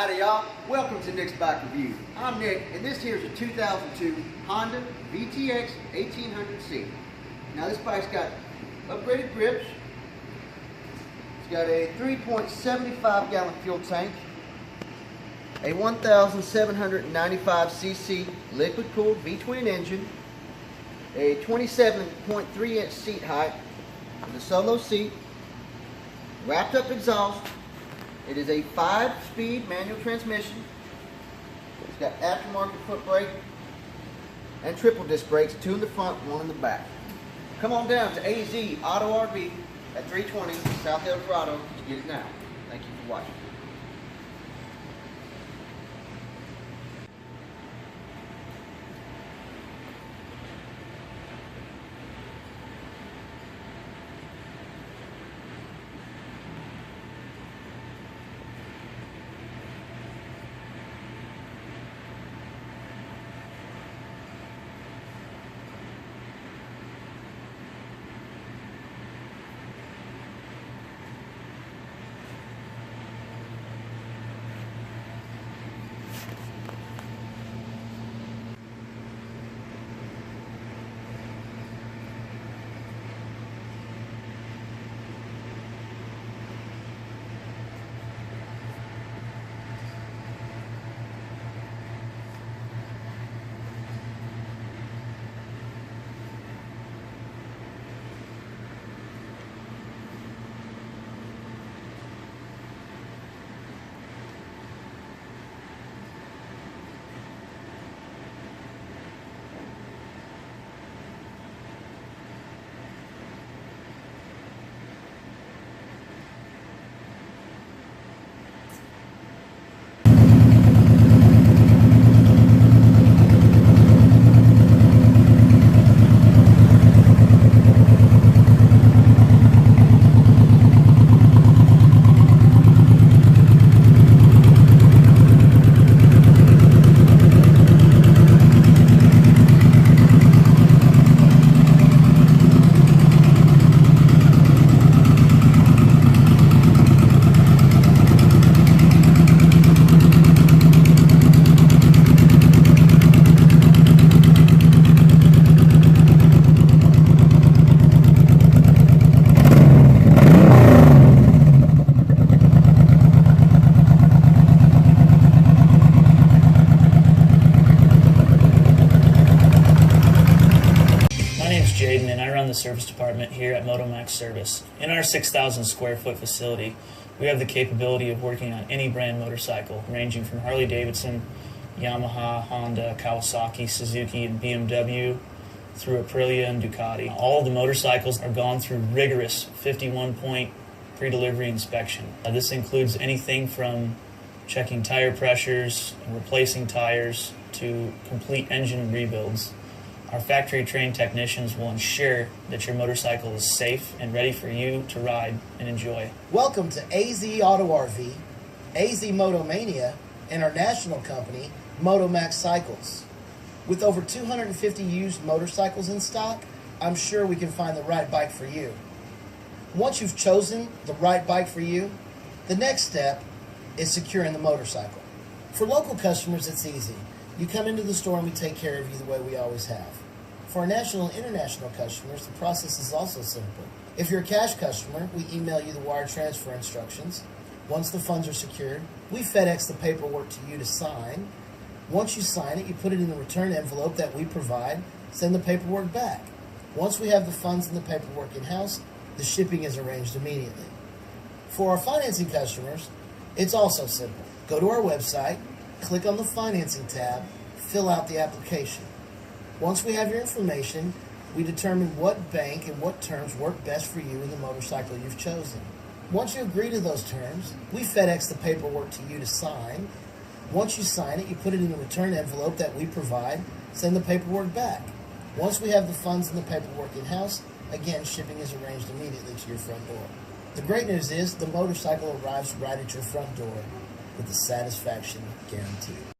Howdy y'all, welcome to Nick's Bike Review. I'm Nick and this here is a 2002 Honda VTX1800C. Now this bike's got upgraded grips, it's got a 3.75 gallon fuel tank, a 1,795cc liquid cooled V-twin engine, a 27.3 inch seat height with a solo seat, wrapped up exhaust. It is a 5-speed manual transmission. It's got aftermarket foot brake and triple disc brakes, 2 in the front, 1 in the back. Come on down to AZ Auto RV at 320 South El Dorado to get it now. Thank you for watching. And I run the service department here at MotoMax Service. In our 6,000 square foot facility, we have the capability of working on any brand motorcycle, ranging from Harley Davidson, Yamaha, Honda, Kawasaki, Suzuki, and BMW, through Aprilia and Ducati. All of the motorcycles are gone through rigorous 51-point pre-delivery inspection. This includes anything from checking tire pressures, replacing tires, to complete engine rebuilds. Our factory-trained technicians will ensure that your motorcycle is safe and ready for you to ride and enjoy. Welcome to AZ Auto RV, AZ Motomania, and our national company, MotoMax Cycles. With over 250 used motorcycles in stock, I'm sure we can find the right bike for you. Once you've chosen the right bike for you, the next step is securing the motorcycle. For local customers, it's easy. You come into the store and we take care of you the way we always have. For our national and international customers, the process is also simple. If you're a cash customer, we email you the wire transfer instructions. Once the funds are secured, we FedEx the paperwork to you to sign. Once you sign it, you put it in the return envelope that we provide, send the paperwork back. Once we have the funds and the paperwork in-house, the shipping is arranged immediately. For our financing customers, it's also simple. Go to our website, click on the financing tab, fill out the application. Once we have your information, we determine what bank and what terms work best for you and the motorcycle you've chosen. Once you agree to those terms, we FedEx the paperwork to you to sign. Once you sign it, you put it in the return envelope that we provide, send the paperwork back. Once we have the funds and the paperwork in-house, again, shipping is arranged immediately to your front door. The great news is the motorcycle arrives right at your front door with the satisfaction guaranteed.